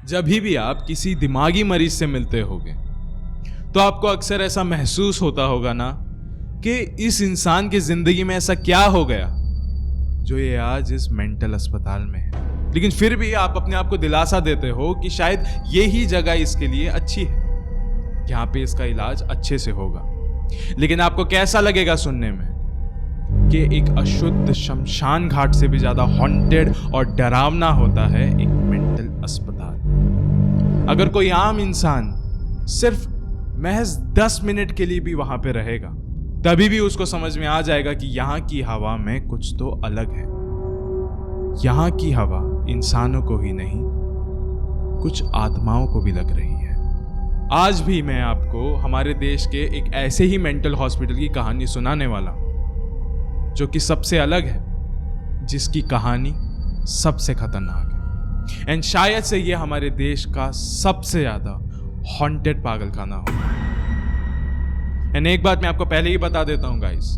जब भी आप किसी दिमागी मरीज से मिलते होगे तो आपको अक्सर ऐसा महसूस होता होगा ना कि इस इंसान की जिंदगी में ऐसा क्या हो गया जो ये आज इस मेंटल अस्पताल में है। लेकिन फिर भी आप अपने आप को दिलासा देते हो कि शायद ये ही जगह इसके लिए अच्छी है, यहाँ पे इसका इलाज अच्छे से होगा। लेकिन आपको कैसा लगेगा सुनने में कि एक अशुद्ध शमशान घाट से भी ज्यादा हॉन्टेड और डरावना होता है एक मेंटल अस्पताल। अगर कोई आम इंसान सिर्फ महज 10 मिनट के लिए भी वहां पे रहेगा तभी भी उसको समझ में आ जाएगा कि यहाँ की हवा में कुछ तो अलग है। यहाँ की हवा इंसानों को ही नहीं, कुछ आत्माओं को भी लग रही है। आज भी मैं आपको हमारे देश के एक ऐसे ही मेंटल हॉस्पिटल की कहानी सुनाने वाला हूं जो कि सबसे अलग है, जिसकी कहानी सबसे खतरनाक है एंड शायद से ये हमारे देश का सबसे ज्यादा हॉन्टेड पागलखाना हो। एंड एक बात मैं आपको पहले ही बता देता हूं गाइस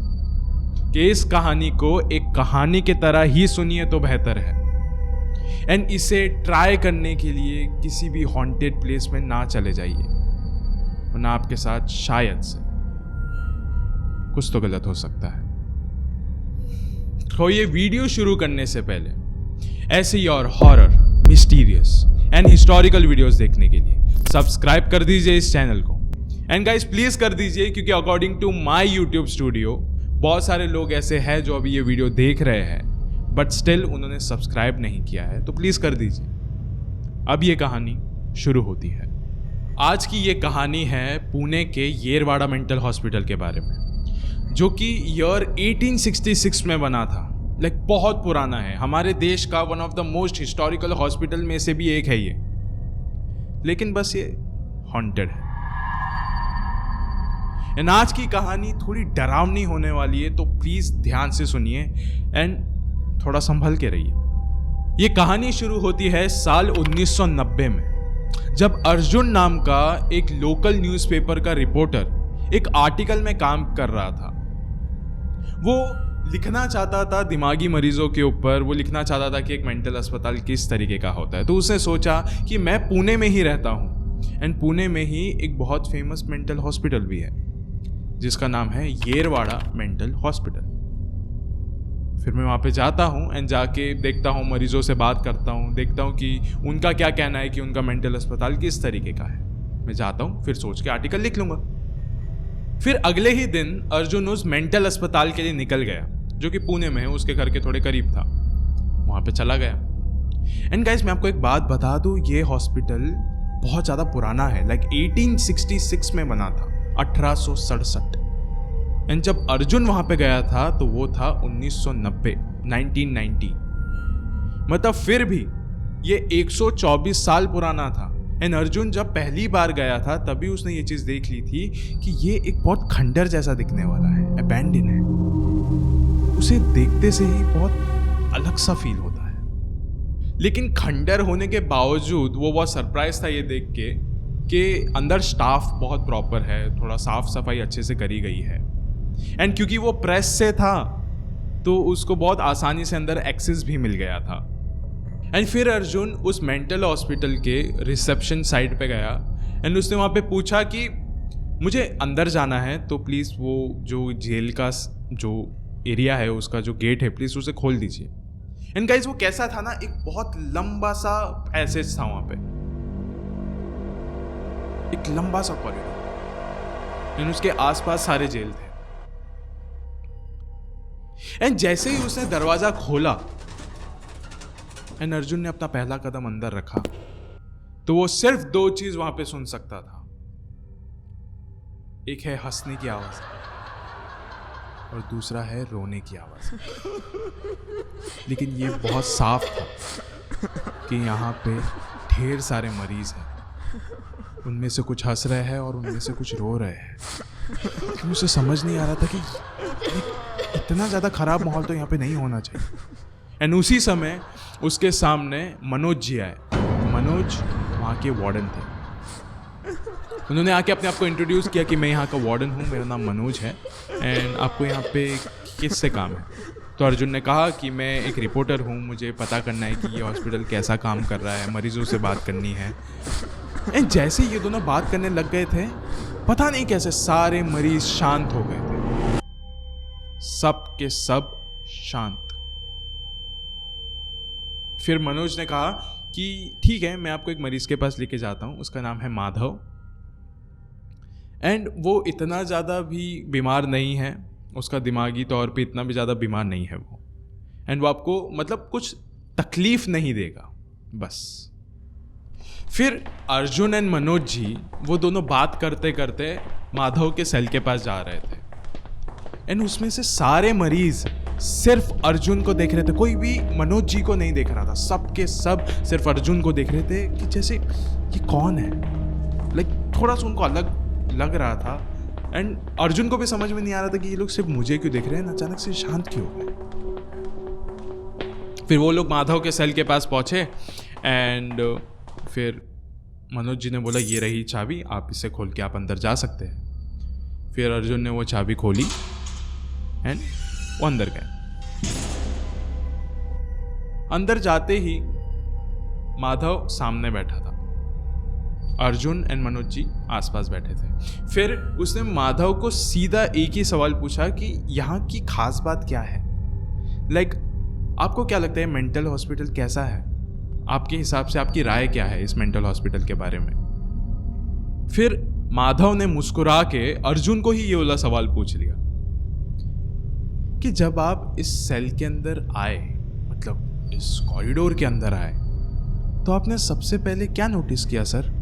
कि इस कहानी को एक कहानी की तरह ही सुनिए तो बेहतर है एंड इसे ट्राई करने के लिए किसी भी हॉन्टेड प्लेस में ना चले जाइए, वरना आपके साथ शायद से कुछ तो गलत हो सकता है। तो ये वीडियो शुरू करने से पहले ऐसे ही और horror, mysterious and historical videos देखने के लिए सब्सक्राइब कर दीजिए इस चैनल को एंड गाइस प्लीज कर दीजिए, क्योंकि according to my YouTube studio बहुत सारे लोग ऐसे हैं जो अभी ये वीडियो देख रहे हैं बट स्टिल उन्होंने सब्सक्राइब नहीं किया है, तो प्लीज कर दीजिए। अब ये कहानी शुरू होती है। आज की ये कहानी है पुणे के येरवाड़ा मेंटल हॉस्पिटल के बारे में, जो कि ईयर 1866 में बना था। लाइक बहुत पुराना है, हमारे देश का one of the most historical hospital में से भी एक है ये, लेकिन बस ये हॉन्टेड है। एंड आज की कहानी थोड़ी डरावनी होने वाली है, तो प्लीज ध्यान से सुनिए एंड थोड़ा संभल के रहिए। ये कहानी शुरू होती है साल 1990 में, जब अर्जुन नाम का एक लोकल न्यूज़पेपर का रिपोर्टर एक आर्टिकल में काम कर रहा था। वो लिखना चाहता था दिमागी मरीजों के ऊपर, वो लिखना चाहता था कि एक मेंटल अस्पताल किस तरीके का होता है। तो उसने सोचा कि मैं पुणे में ही रहता हूँ एंड पुणे में ही एक बहुत फेमस मेंटल हॉस्पिटल भी है जिसका नाम है येरवाड़ा मेंटल हॉस्पिटल। फिर मैं वहाँ पे जाता हूँ एंड जाके देखता हूँ, मरीजों से बात करता हूँ, देखता हूँ कि उनका क्या कहना है कि उनका मेंटल अस्पताल किस तरीके का है। मैं जाता हूँ, फिर सोच के आर्टिकल लिख लूँगा। फिर अगले ही दिन अर्जुन उस मेंटल अस्पताल के लिए निकल गया, जो कि पुणे में है, उसके घर के थोड़े करीब था। वहाँ पे चला गया एंड गाइस मैं आपको एक बात बता दूँ, ये हॉस्पिटल बहुत ज़्यादा पुराना है। लाइक 1866 में बना था, 1867। एंड जब अर्जुन वहां पे गया था तो वो था 1990। मतलब फिर भी ये 124 साल पुराना था। एंड अर्जुन जब पहली बार गया था तभी उसने ये चीज देख ली थी कि ये एक बहुत खंडर जैसा दिखने वाला है, अबैंडन है। उसे देखते से ही बहुत अलग सा फील होता है। लेकिन खंडर होने के बावजूद वो बहुत सरप्राइज था ये देख के कि अंदर स्टाफ बहुत प्रॉपर है, थोड़ा साफ सफाई अच्छे से करी गई है। एंड क्योंकि वो प्रेस से था तो उसको बहुत आसानी से अंदर एक्सेस भी मिल गया था। एंड फिर अर्जुन उस मेंटल हॉस्पिटल के रिसेप्शन साइड पे गया एंड उसने वहाँ पे पूछा कि मुझे अंदर जाना है, तो प्लीज़ वो जो जेल का जो एरिया है उसका जो गेट है प्लीज़ उसे खोल दीजिए। एंड गाइस वो कैसा था ना, एक बहुत लंबा सा पैसेज था वहाँ पे, एक लंबा सा कॉरिडोर एंड उसके आसपास सारे जेल थे। एंड जैसे ही उसने दरवाजा खोला एंड अर्जुन ने अपना पहला कदम अंदर रखा तो वो सिर्फ 2 चीज वहां पे सुन सकता था। एक है हंसने की आवाज और दूसरा है रोने की आवाज। लेकिन ये बहुत साफ था कि यहाँ पे ढेर सारे मरीज हैं, उनमें से कुछ हंस रहे हैं और उनमें से कुछ रो रहे हैं। क्यों उसे समझ नहीं आ रहा था कि इतना ज़्यादा ख़राब माहौल तो यहाँ पे नहीं होना चाहिए। एंड उसी समय उसके सामने मनोज जी आए। मनोज वहाँ के वार्डन थे। उन्होंने आके अपने आप को इंट्रोड्यूस किया कि मैं यहाँ का वार्डन हूँ, मेरा नाम मनोज है एंड आपको यहाँ पे किससे काम है। तो अर्जुन ने कहा कि मैं एक रिपोर्टर हूँ, मुझे पता करना है कि ये हॉस्पिटल कैसा काम कर रहा है, मरीजों से बात करनी है। एंड जैसे ये दोनों बात करने लग गए थे, पता नहीं कैसे सारे मरीज शांत हो गए थे, सब के सब शांत। फिर मनोज ने कहा कि ठीक है, मैं आपको एक मरीज के पास लेके जाता हूँ, उसका नाम है माधव, एंड वो इतना ज़्यादा भी बीमार नहीं है, उसका दिमागी तौर पे इतना भी ज़्यादा बीमार नहीं है वो, एंड वो आपको मतलब कुछ तकलीफ नहीं देगा बस। फिर अर्जुन एंड मनोज जी वो दोनों बात करते करते माधव के सेल के पास जा रहे थे, एंड उसमें से सारे मरीज सिर्फ अर्जुन को देख रहे थे, कोई भी मनोज जी को नहीं देख रहा था, सब के सब सिर्फ अर्जुन को देख रहे थे कि जैसे ये कौन है, लाइक थोड़ा सा उनको अलग लग रहा था। एंड अर्जुन को भी समझ में नहीं आ रहा था कि ये लोग सिर्फ मुझे क्यों देख रहे हैं, अचानक से शांत क्यों हो गए। फिर वो लोग माधव के सेल के पास पहुंचे, एंड फिर मनोज जी ने बोला ये रही चाबी, आप इसे खोल के आप अंदर जा सकते हैं। फिर अर्जुन ने वो चाबी खोली एंड वो अंदर गए। अंदर जाते ही माधव सामने बैठा था, अर्जुन एंड मनोज जी आसपास बैठे थे। फिर उसने माधव को सीधा एक ही सवाल पूछा कि यहाँ की खास बात क्या है, लाइक आपको क्या लगता है मेंटल हॉस्पिटल कैसा है, आपके हिसाब से आपकी राय क्या है इस मेंटल हॉस्पिटल के बारे में। फिर माधव ने मुस्कुरा के अर्जुन को ही ये वाला सवाल पूछ लिया कि जब आप इस सेल के अंदर आए, मतलब इस कॉरिडोर के अंदर आए, तो आपने सबसे पहले क्या नोटिस किया सर,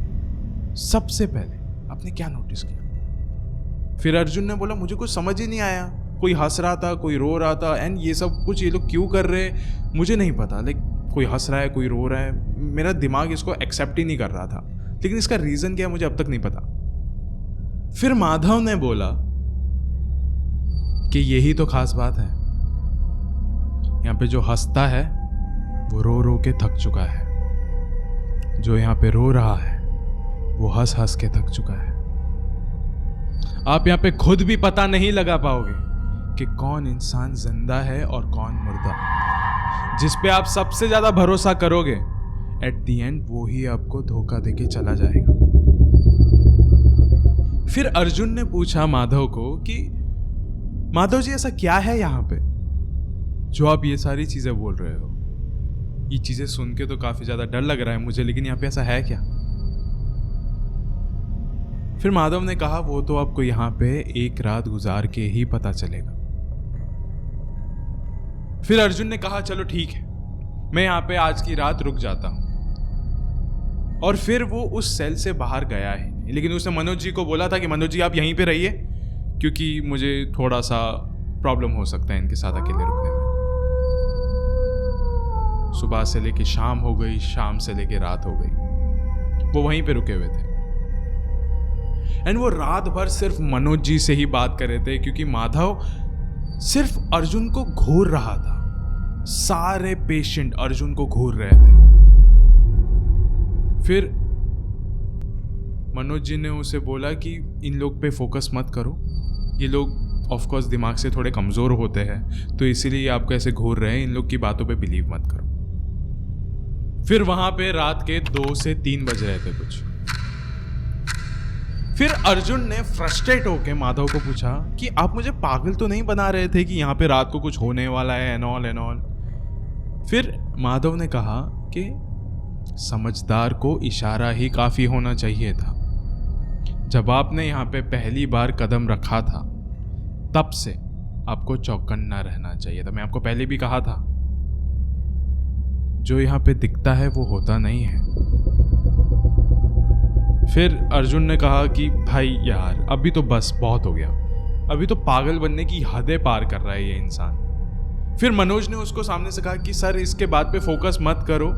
सबसे पहले आपने क्या नोटिस किया। फिर अर्जुन ने बोला मुझे कुछ समझ ही नहीं आया, कोई हंस रहा था, कोई रो रहा था, एंड ये सब कुछ ये लोग क्यों कर रहे मुझे नहीं पता, लाइक कोई हंस रहा है, कोई रो रहा है, मेरा दिमाग इसको एक्सेप्ट ही नहीं कर रहा था, लेकिन इसका रीजन क्या है मुझे अब तक नहीं पता। फिर माधव ने बोला कि यही तो खास बात है, यहाँ पे जो हंसता है वो रो रो के थक चुका है, जो यहाँ पे रो रहा है वो हंस हंस के थक चुका है। आप यहाँ पे खुद भी पता नहीं लगा पाओगे कि कौन इंसान जिंदा है और कौन मुर्दा। जिस पे आप सबसे ज्यादा भरोसा करोगे, एट द एंड वो ही आपको धोखा देके चला जाएगा। फिर अर्जुन ने पूछा माधव को कि माधव जी ऐसा क्या है यहाँ पे जो आप ये सारी चीजें बोल रहे हो, ये चीजें सुन के तो काफी ज्यादा डर लग रहा है मुझे, लेकिन यहाँ पे ऐसा है क्या। फिर माधव ने कहा वो तो आपको यहाँ पे एक रात गुजार के ही पता चलेगा। फिर अर्जुन ने कहा चलो ठीक है, मैं यहाँ पे आज की रात रुक जाता हूं। और फिर वो उस सेल से बाहर गया है, लेकिन उसने मनोज जी को बोला था कि मनोज जी आप यहीं पे रहिए, क्योंकि मुझे थोड़ा सा प्रॉब्लम हो सकता है इनके साथ अकेले रुकने में। सुबह से लेके शाम हो गई, शाम से लेके रात हो गई, वो वहीं पे रुके हुए थे, एंड वो रात भर सिर्फ मनोज जी से ही बात कर रहे थे, क्योंकि माधव सिर्फ अर्जुन को घूर रहा था, सारे पेशेंट अर्जुन को घूर रहे थे। फिर मनोज जी ने उसे बोला कि इन लोग पे फोकस मत करो, ये लोग ऑफ कोर्स दिमाग से थोड़े कमजोर होते हैं, तो इसीलिए आपको ऐसे घूर रहे हैं, इन लोग की बातों पे बिलीव मत करो। फिर वहां पे रात के 2 से 3 बज रहे थे कुछ। फिर अर्जुन ने फ्रस्ट्रेट होके माधव को पूछा कि आप मुझे पागल तो नहीं बना रहे थे कि यहाँ पे रात को कुछ होने वाला है एंड ऑल। फिर माधव ने कहा कि समझदार को इशारा ही काफी होना चाहिए था। जब आपने यहाँ पे पहली बार कदम रखा था तब से आपको चौकन्ना रहना चाहिए था। मैं आपको पहले भी कहा था, जो यहाँ पे दिखता है वो होता नहीं है। फिर अर्जुन ने कहा कि भाई यार अभी तो बस बहुत हो गया, अभी तो पागल बनने की हदें पार कर रहा है ये इंसान। फिर मनोज ने उसको सामने से कहा कि सर इसके बात पे फोकस मत करो,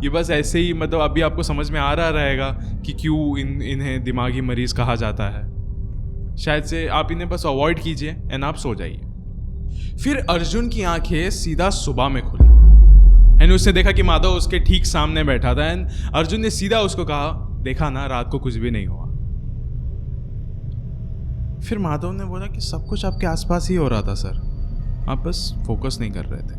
ये बस ऐसे ही मतलब अभी आपको समझ में आ रहा रहेगा कि क्यों इन्हें दिमागी मरीज कहा जाता है, शायद से आप इन्हें बस अवॉइड कीजिए एंड आप सो जाइए। फिर अर्जुन की आंखें सीधा सुबह में खुली एंड उसने देखा कि माधव उसके ठीक सामने बैठा था एंड अर्जुन ने सीधा उसको कहा, देखा ना रात को कुछ भी नहीं हुआ। फिर माधव ने बोला कि सब कुछ आपके आसपास ही हो रहा था सर, आप बस फोकस नहीं कर रहे थे।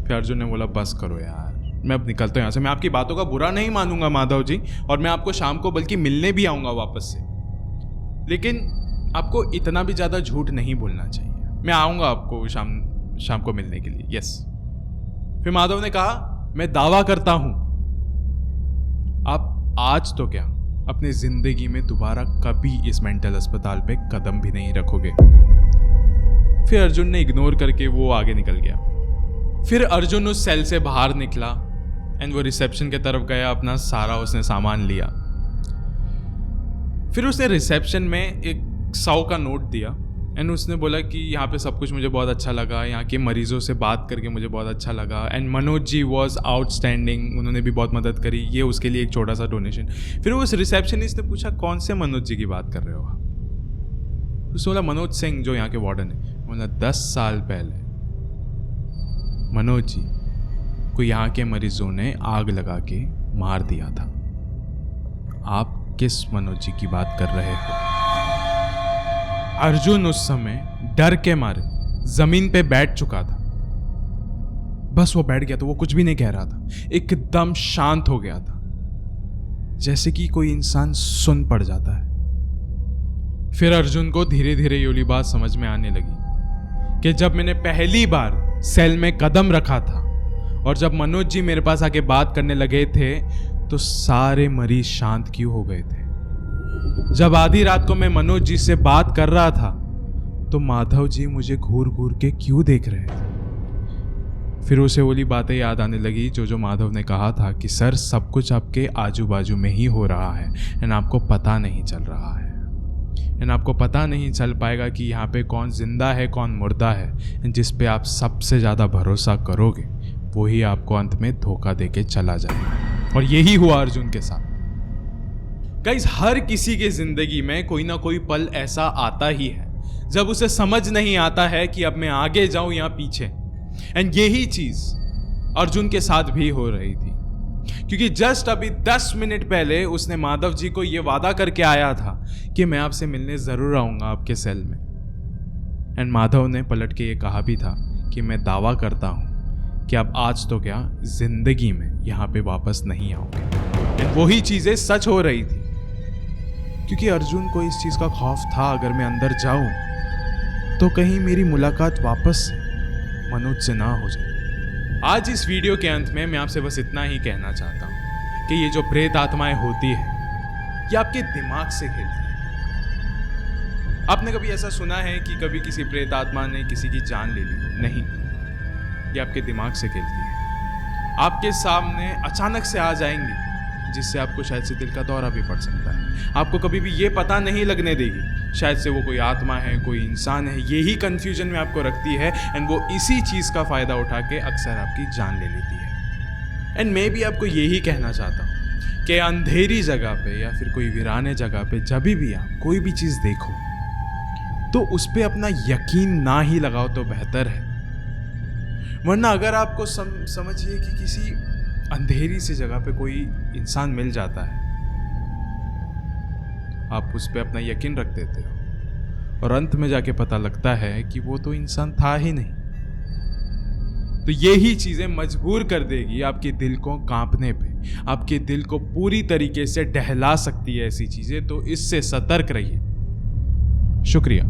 फिर अर्जुन ने बोला बस करो यार, मैं अब निकलता हूँ यहाँ से। मैं आपकी बातों का बुरा नहीं मानूंगा माधव जी, और मैं आपको शाम को बल्कि मिलने भी आऊँगा वापस से, लेकिन आपको इतना भी ज़्यादा झूठ नहीं बोलना चाहिए। मैं आऊँगा आपको शाम को मिलने के लिए, यस। फिर माधव ने कहा मैं दावा करता हूँ आप आज तो क्या अपनी जिंदगी में दोबारा कभी इस मेंटल अस्पताल पे कदम भी नहीं रखोगे। फिर अर्जुन ने इग्नोर करके वो आगे निकल गया। फिर अर्जुन उस सेल से बाहर निकला एंड वो रिसेप्शन की तरफ गया, अपना सारा उसने सामान लिया। फिर उसने रिसेप्शन में एक 100 का नोट दिया एंड उसने बोला कि यहाँ पे सब कुछ मुझे बहुत अच्छा लगा, यहाँ के मरीजों से बात करके मुझे बहुत अच्छा लगा, and Manoj ji was outstanding, उन्होंने भी बहुत मदद करी, ये उसके लिए एक छोटा सा डोनेशन। फिर उस रिसेप्शनिस्ट ने पूछा कौन से मनोज जी की बात कर रहे हो आप? उसने बोला मनोज सिंह जो यहाँ के वार्डन है। बोला 10 साल पहले मनोज जी को यहाँ के मरीजों ने आग लगा के मार दिया था। आप किस मनोज जी की बात कर रहे हो? अर्जुन उस समय डर के मारे जमीन पे बैठ चुका था। बस वो बैठ गया तो वो कुछ भी नहीं कह रहा था, एकदम शांत हो गया था, जैसे कि कोई इंसान सुन पड़ जाता है। फिर अर्जुन को धीरे धीरे ये वाली बात समझ में आने लगी कि जब मैंने पहली बार सेल में कदम रखा था और जब मनोज जी मेरे पास आके बात करने लगे थे तो सारे मरीज शांत क्यों हो गए थे। जब आधी रात को मैं मनोज जी से बात कर रहा था तो माधव जी मुझे घूर घूर के क्यों देख रहे थे। फिर उसे वाली बातें याद आने लगी जो माधव ने कहा था कि सर सब कुछ आपके आजू बाजू में ही हो रहा है एंड आपको पता नहीं चल रहा है, एंड आपको पता नहीं चल पाएगा कि यहाँ पे कौन जिंदा है कौन मुर्दा है। जिस पे आप सबसे ज़्यादा भरोसा करोगे वही आपको अंत में धोखा देके चला जाएगा। और यही हुआ अर्जुन के साथ। गाइस, हर किसी के जिंदगी में कोई ना कोई पल ऐसा आता ही है जब उसे समझ नहीं आता है कि अब मैं आगे जाऊं या पीछे। एंड यही चीज अर्जुन के साथ भी हो रही थी, क्योंकि जस्ट अभी 10 मिनट पहले उसने माधव जी को यह वादा करके आया था कि मैं आपसे मिलने जरूर आऊंगा आपके सेल में। एंड माधव ने पलट के ये कहा भी था कि मैं दावा करता हूं कि अब आज तो क्या जिंदगी में यहां पे वापस नहीं आओगे। एंड वही चीजें सच हो रही थी, क्योंकि अर्जुन को इस चीज का खौफ था अगर मैं अंदर जाऊं तो कहीं मेरी मुलाकात वापस मनोज से ना हो जाए। आज इस वीडियो के अंत में मैं आपसे बस इतना ही कहना चाहता हूं कि ये जो प्रेत आत्माएं होती है ये आपके दिमाग से खेलती है। आपने कभी ऐसा सुना है कि कभी किसी प्रेत आत्मा ने किसी की जान ले ली? नहीं, ये आपके दिमाग से खेलती है। आपके सामने अचानक से आ जाएंगी जिससे आपको शायद से दिल का दौरा भी पड़ सकता है। आपको कभी भी ये पता नहीं लगने देगी शायद से वो कोई आत्मा है कोई इंसान है। यही कंफ्यूजन में आपको रखती है एंड वो इसी चीज का फायदा उठा के अक्सर आपकी जान ले लेती है। एंड मैं भी आपको यही कहना चाहता हूँ कि अंधेरी जगह पे या फिर कोई वीराने जगह पे जब भी आप कोई भी चीज देखो तो उस पर अपना यकीन ना ही लगाओ तो बेहतर है। वरना अगर आपको समझिए कि किसी अंधेरी सी जगह पे कोई इंसान मिल जाता है, आप उस पर अपना यकीन रख देते हो और अंत में जाके पता लगता है कि वो तो इंसान था ही नहीं। तो यही चीजें मजबूर कर देगी आपके दिल को कांपने पे, आपके दिल को पूरी तरीके से दहला सकती है ऐसी चीजें। तो इससे सतर्क रहिए। शुक्रिया।